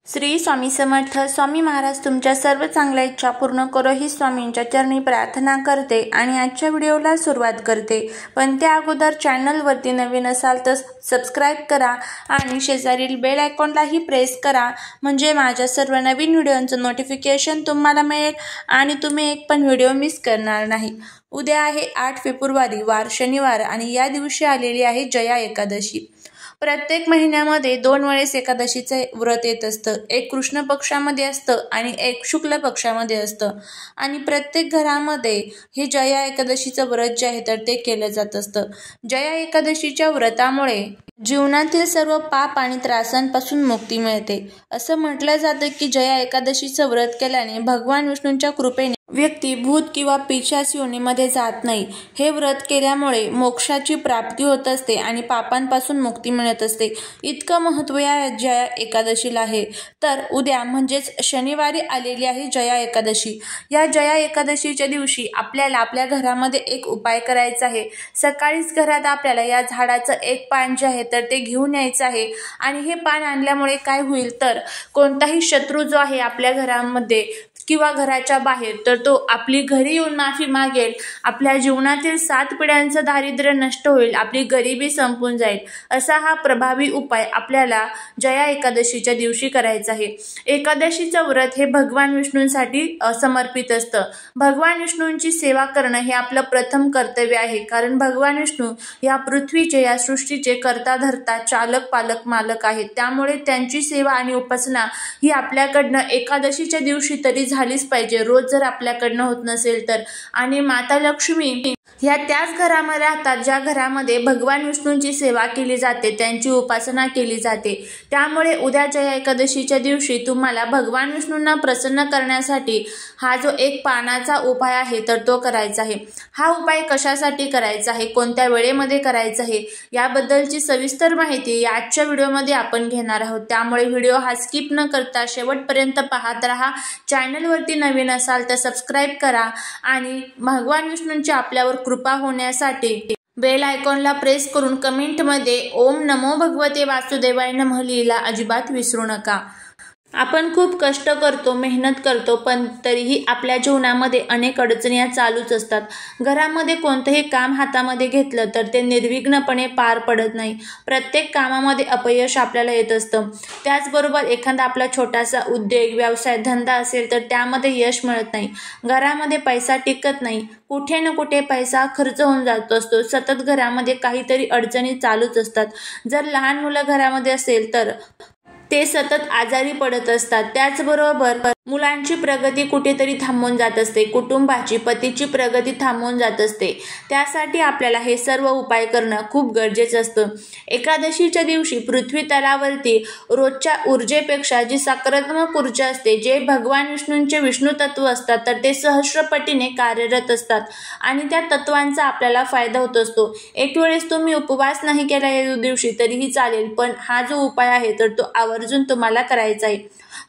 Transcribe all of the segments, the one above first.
श्री स्वामी समर्थ. स्वामी महाराज तुमच्या सर्व चांगल्या इच्छा पूर्ण करो ही स्वामींच्या चरणी प्रार्थना करते आणि आजच्या व्हिडिओला सुरुवात करते. पण त्या अगोदर चॅनलवरती नवीन असाल तर सबस्क्राईब करा आणि शेजारील बेल आयकॉनलाही प्रेस करा, म्हणजे माझ्या सर्व नवीन व्हिडिओंचं नोटिफिकेशन तुम्हाला मिळेल आणि तुम्ही एक पण व्हिडिओ मिस करणार नाही. उद्या आहे 8 फेब्रुवारी, वार शनिवार, आणि या दिवशी आलेली आहे जया एकादशी. प्रत्येक महिन्यामध्ये 2 वेळेस एकादशीचे व्रत येत असतं. एक कृष्ण पक्षामध्ये असतं आणि एक शुक्ल पक्षामध्ये असतं. आणि प्रत्येक घरामध्ये हे जया एकादशीचं व्रत जे आहे तर ते केलं जात असतं. जया एकादशीच्या व्रतामुळे जीवनातील सर्व पाप आणि त्रासांपासून मुक्ती मिळते. असं म्हटलं जातं की जया एकादशीचं व्रत केल्याने भगवान विष्णूंच्या कृपेने व्यक्ती भूत किंवा पिशाच योनीमध्ये जात नाही. हे व्रत केल्यामुळे मोक्षाची प्राप्ती होत असते आणि पापांपासून मुक्ती मिळत असते. इतकं महत्त्व या जया एकादशीला आहे. तर उद्या म्हणजेच शनिवारी आलेली आहे जया एकादशी. या जया एकादशीच्या दिवशी आपल्याला आपल्या घरामध्ये एक उपाय करायचा आहे. सकाळीच घरात आपल्याला या झाडाचं एक पान जे आहे तर ते घेऊन यायचं आहे. आणि हे पान आणल्यामुळे काय होईल तर कोणताही शत्रू जो आहे आपल्या घरामध्ये किंवा घराच्या बाहेर तर तो आपली घरी येऊन माफी मागेल. आपल्या जीवनातील 7 पिढ्यांचं दारिद्र्य नष्ट होईल, आपली गरिबी संपून जाईल. असा हा प्रभावी उपाय आपल्याला जया एकादशीच्या दिवशी करायचा आहे. एकादशीचं व्रत हे भगवान विष्णूंसाठी समर्पित असतं. भगवान विष्णूंची सेवा करणं हे आपलं प्रथम कर्तव्य आहे. कारण भगवान विष्णू या पृथ्वीचे, या सृष्टीचे कर्ता धर्ता चालक पालक मालक आहेत. त्यामुळे त्यांची सेवा आणि उपासना ही आपल्याकडनं एकादशीच्या दिवशी तरी झालीच पाहिजे. रोज जर आपल्याकडनं होत नसेल तर. आणि माता लक्ष्मी ह्या त्याच घरामध्ये राहतात ज्या घरामध्ये भगवान विष्णूंची सेवा केली जाते, त्यांची उपासना केली जाते. त्यामुळे उद्या जया एकादशीच्या दिवशी तुम्हाला भगवान विष्णूंना प्रसन्न करण्यासाठी हा जो एक पानाचा उपाय आहे तर तो करायचा आहे. हा उपाय कशासाठी करायचा आहे, कोणत्या वेळेमध्ये करायचा आहे, याबद्दलची सविस्तर माहिती आजच्या व्हिडिओमध्ये आपण घेणार आहोत. त्यामुळे व्हिडिओ हा स्किप न करता शेवटपर्यंत पाहत राहा. चॅनलवरती नवीन असाल तर सबस्क्राईब करा आणि भगवान विष्णूंची आपल्यावर कृपा होण्यासाठी बेल आयकॉनला प्रेस करून कमेंटमध्ये ओम नमो भगवते वासुदेवाय नमः लिहायला अजिबात विसरू नका. आपण खूप कष्ट करतो, मेहनत करतो, पण तरीही आपल्या जीवनामध्ये अनेक अडचणी चालूच असतात. घरामध्ये कोणतंही काम हातामध्ये घेतलं तर ते निर्विघ्नपणे पार पडत नाही. प्रत्येक कामामध्ये अपयश आपल्याला येत असतं. त्याचबरोबर एखादा आपला छोटासा उद्योग, व्यवसाय, धंदा असेल तर त्यामध्ये यश मिळत नाही. घरामध्ये पैसा टिकत नाही. कुठे ना कुठे पैसा खर्च होऊन जात असतो. सतत घरामध्ये काहीतरी अडचणी चालूच असतात. जर लहान मुलं घरामध्ये असेल तर ते सतत आजारी पडत असतात. त्याचबरोबर मुलांची प्रगती कुठेतरी थांबून जात असते. कुटुंबाची, पतीची प्रगती थांबून जात असते. त्यासाठी आपल्याला हे सर्व उपाय करणं खूप गरजेचं असतं. एकादशीच्या दिवशी पृथ्वी तलावरती रोजच्या ऊर्जेपेक्षा जी सकारात्मक ऊर्जा असते, जे भगवान विष्णूंचे विष्णू तत्व असतात तर ते सहस्रपटीने कार्यरत असतात आणि त्या तत्वांचा आपल्याला फायदा होत असतो. एक वेळेस तुम्ही उपवास नाही केला या दिवशी तरीही चालेल, पण हा जो उपाय आहे तर तो आवर्जून तुम्हाला करायचा आहे.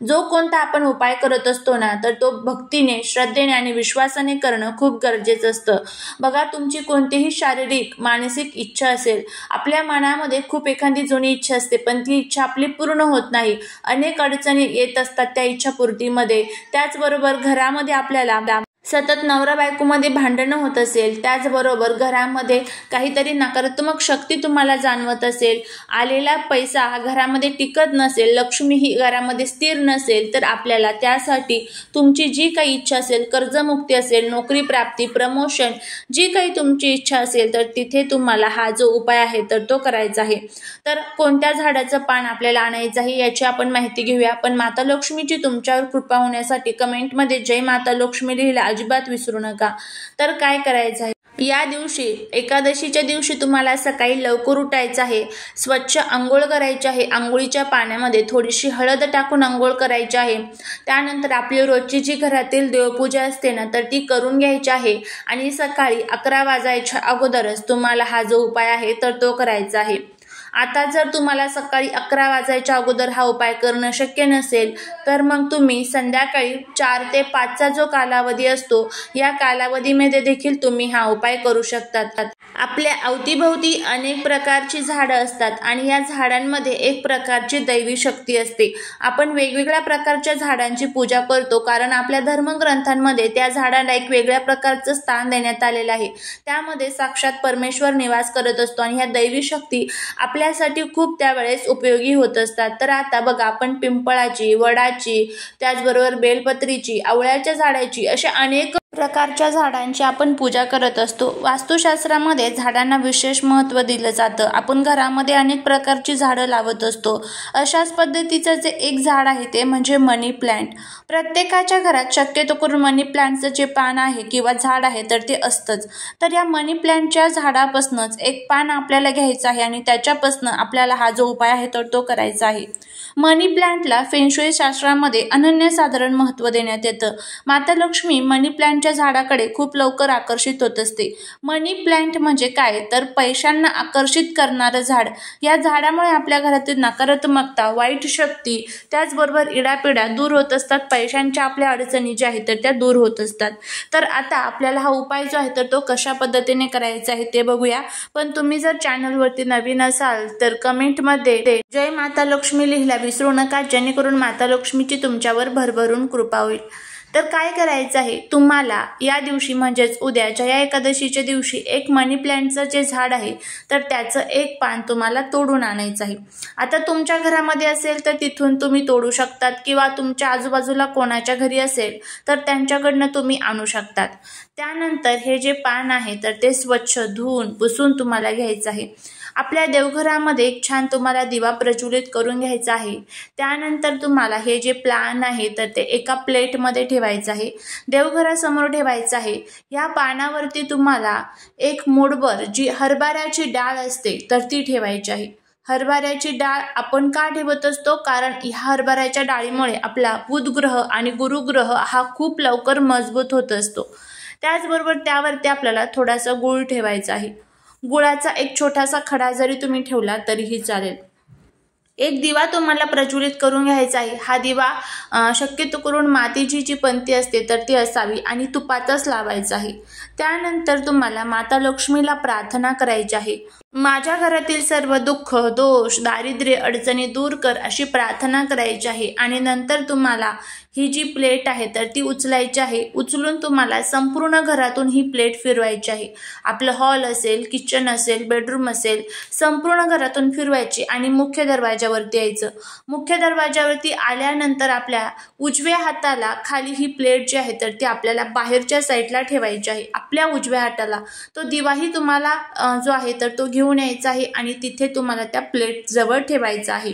जो कोणता आपण उपाय करत असतो ना तर तो भक्तीने, श्रद्धेने आणि विश्वासाने करणं खूप गरजेचं असतं. बघा, तुमची कोणतीही शारीरिक, मानसिक इच्छा असेल, आपल्या मनामध्ये खूप एखादी जुनी इच्छा असते पण ती इच्छा आपली पूर्ण होत नाही. अनेक अडचणी येत असतात त्या इच्छापूर्तीमध्ये. त्याचबरोबर घरामध्ये आपल्याला सतत नवरा बायकोमध्ये भांडणं होत असेल, त्याचबरोबर घरामध्ये काहीतरी नकारात्मक शक्ती तुम्हाला जाणवत असेल, आलेला पैसा हा घरामध्ये टिकत नसेल, लक्ष्मी ही घरामध्ये स्थिर नसेल, तर आपल्याला त्यासाठी तुमची जी काही इच्छा असेल, कर्जमुक्ती असेल, नोकरी प्राप्ती, प्रमोशन, जी काही तुमची इच्छा असेल तर तिथे तुम्हाला हा जो उपाय आहे तर तो करायचा आहे. तर कोणत्या झाडाचं पान आपल्याला आणायचं आहे याची आपण माहिती घेऊया. पण माता लक्ष्मीची तुमच्यावर कृपा होण्यासाठी कमेंटमध्ये जय माता लक्ष्मी लिहिला अजिबात विसरू नका. तर काय करायचं आहे, या दिवशी एकादशीच्या दिवशी तुम्हाला सकाळी लवकर उठायचं आहे. स्वच्छ आंघोळ करायची आहे. आंघोळीच्या पाण्यामध्ये थोडीशी हळद टाकून आंघोळ करायची आहे. त्यानंतर आपली रोजची जी घरातील देवपूजा असते ना तर ती करून घ्यायची आहे. आणि सकाळी 11 वाजायच्या अगोदरच तुम्हाला हा जो उपाय आहे तर तो करायचा आहे. आता जर तुम्हाला सकाळी 11 वाजायच्या अगोदर हा उपाय करणं शक्य नसेल तर मग तुम्ही संध्याकाळी 4 ते 5चा जो कालावधी असतो या कालावधीमध्ये देखील तुम्ही हा उपाय करू शकतात. आपल्या अवतीभोवती अनेक प्रकारची झाडं असतात आणि या झाडांमध्ये एक प्रकारची दैवी शक्ती असते। आपण वेगवेगळ्या प्रकारच्या झाडांची पूजा करतो कारण आपल्या धर्मग्रंथांमध्ये त्या झाडांना एक वेगळ्या प्रकारचं स्थान देण्यात आलेलं आहे। त्यामध्ये साक्षात परमेश्वर निवास करत असतो आणि ह्या दैवी शक्ती आपल्यासाठी खूप त्यावेळेस उपयोगी होत असतात। तर आता बघा, आपण पिंपळाची, वडाची, त्याचबरोबर बेलपत्रीची, आवळ्याच्या झाडाची अशा अनेक प्रकारच्या झाडांची आपण पूजा करत असतो। वास्तुशास्त्रामध्ये झाडांना विशेष महत्त्व दिलं जातं। आपण घरामध्ये अनेक प्रकारची झाडं लावत असतो। अशाच पद्धतीचं जे एक झाड आहे ते म्हणजे मनी प्लांट। प्रत्येकाच्या घरात शक्यतो करून मनी प्लांटचं जे पान आहे किंवा झाड आहे तर ते असतंच। तर या मनी प्लांटच्या झाडापासूनच एक पान आपल्याला घ्यायचं आहे आणि त्याच्यापासून आपल्याला हा जो उपाय आहे तर तो करायचा आहे। मनी प्लांटला फेंगशुई शास्त्रामध्ये अनन्यसाधारण महत्त्व देण्यात येतं। माता लक्ष्मी मनी प्लांटच्या झाडाकडे खूप लवकर आकर्षित होत असते। मनी प्लांट म्हणजे काय तर पैशांना आकर्षित करणारं झाड। या झाडामुळे आपल्या घरातील नकारात्मकता, वाईट शक्ती, त्याचबरोबर इडापिडा दूर होत असतात। पैशांच्या आपल्या अडचणी ज्या आहेत तर त्या दूर होत असतात। तर आता आपल्याला हा उपाय जो आहे तर तो कशा पद्धतीने करायचा आहे ते बघूया। पण तुम्ही जर चॅनलवरती नवीन असाल तर कमेंटमध्ये जय माता लक्ष्मी लिहायला विसरू नका, जेणेकरून माता लक्ष्मीची तुमच्यावर भरभरून कृपा होईल। तर काय करायचं आहे, तुम्हाला या दिवशी म्हणजेच उद्याच्या या एकादशीच्या दिवशी एक मनी प्लांटचं जे झाड आहे तर त्याचं एक पान तुम्हाला तोडून आणायचं आहे। आता तुमच्या घरामध्ये असेल तर तिथून तुम्ही तोडू शकतात किंवा तुमच्या आजूबाजूला कोणाच्या घरी असेल तर त्यांच्याकडनं तुम्ही आणू शकतात। त्यानंतर हे जे पान आहे तर ते स्वच्छ धुवून पुसून तुम्हाला घ्यायचं आहे। आपल्या देवघरामध्ये एक छान तुम्हाला दिवा प्रज्वलित करून घ्यायचा आहे। त्यानंतर तुम्हाला हे जे पान आहे तर ते एका प्लेटमध्ये ठेवायचं आहे, देवघरासमोर ठेवायचं आहे। या पानावरती तुम्हाला एक मूठभर जी हरभऱ्याची डाळ असते तर ती ठेवायची आहे। हरभऱ्याची डाळ आपण का ठेवत असतो, कारण ह्या हरभऱ्याच्या डाळीमुळे आपला बुधग्रह आणि गुरुग्रह हा खूप लवकर मजबूत होत असतो। त्याचबरोबर त्यावरती आपल्याला थोडासा गूळ ठेवायचा आहे। गुळाचा एक छोटासा खडा जरी तुम्ही ठेवला तरीही चालेल। एक दिवा तुम्हाला प्रज्वलित करून घ्यायचा आहे। हा दिवा शक्यतो करून मातीची जी पंती असते तर ती असावी आणि तुपातच लावायचा आहे। त्यानंतर तुम्हाला माता लक्ष्मीला प्रार्थना करायची आहे। माझ्या घरातील सर्व दुःख, दोष, दारिद्र्य, अडचणी दूर कर अशी प्रार्थना करायची आहे। आणि नंतर तुम्हाला ही जी प्लेट आहे तर ती उचलायची आहे। उचलून तुम्हाला संपूर्ण घरातून ही प्लेट फिरवायची आहे। आपलं हॉल असेल, किचन असेल, बेडरूम असेल, संपूर्ण घरातून फिरवायची आणि मुख्य दरवाजावरती यायचं। मुख्य दरवाजावरती आल्यानंतर आपल्या उजव्या हाताला खाली ही प्लेट जी आहे तर ती आपल्याला बाहेरच्या साईडला ठेवायची आहे, आपल्या उजव्या हाताला। तो दिवाही तुम्हाला जो आहे तर तो घेऊन यायचा आहे आणि तिथे तुम्हाला त्या प्लेट जवळ ठेवायचा आहे।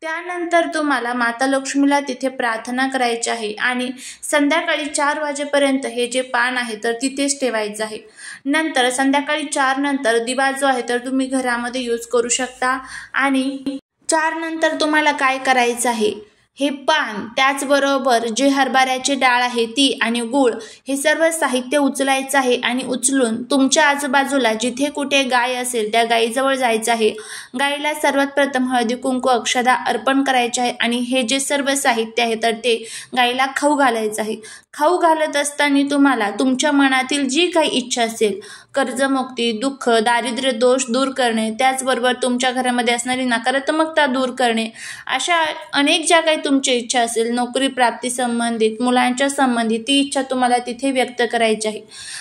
त्यानंतर तुम्हाला माता लक्ष्मीला तिथे प्रार्थना करायची आहे आणि संध्याकाळी 4 वाजेपर्यंत हे जे पान आहे तर तिथेच ठेवायचं आहे। नंतर संध्याकाळी 4 नंतर दिवा जो आहे तर तुम्ही घरामध्ये यूज करू शकता। आणि 4 नंतर तुम्हाला काय करायचं आहे, हे पान, त्याचबरोबर जे हरभऱ्याची डाळ आहे ती आणि गूळ, हे सर्व साहित्य उचलायचं आहे आणि उचलून तुमच्या आजूबाजूला जिथे कुठे गाय असेल त्या गायीजवळ जायचं आहे। गायीला सर्वात प्रथम हळदी कुंकू अक्षदा अर्पण करायचे आहे आणि हे जे सर्व साहित्य आहे तर ते गायीला खाऊ घालायचं आहे। खाऊ घालत असताना तुम्हाला तुमच्या मनातील जी काही इच्छा असेल, कर्जमुक्ती, दुःख, दारिद्र्य, दोष दूर करणे, त्याचबरोबर तुमच्या घरामध्ये असणारी नकारात्मकता दूर करणे, अशा अनेक ज्या काही तुमची इच्छा असेल, नोकरी प्राप्ती संबंधित, मुलांच्या संबंधित, ती इच्छा तुम्हाला तिथे व्यक्त करायची आहे।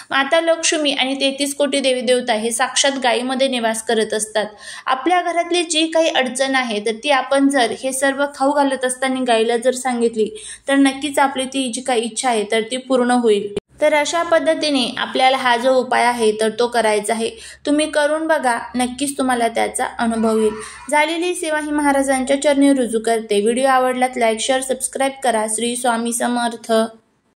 माता लक्ष्मी आणि 33 कोटी देवी देवता हे साक्षात गायीमध्ये निवास करत असतात। आपल्या घरातली जी काही अडचण आहे तर ती आपण जर हे सर्व खाऊ घालत असताना गायीला जर सांगितली तर नक्कीच आपली ती जी काही इच्छा आहे तर ती पूर्ण होईल। तर अशा पद्धतीने आपल्याला हा जो उपाय आहे तर तो करायचा आहे। तुम्ही करून बघा, नक्कीच तुम्हाला त्याचा अनुभव येईल। झालेली सेवा ही महाराजांच्या चरणी रुजू करते। व्हिडिओ आवडल्यास लाईक, शेअर, सबस्क्राईब करा। श्री स्वामी समर्थ।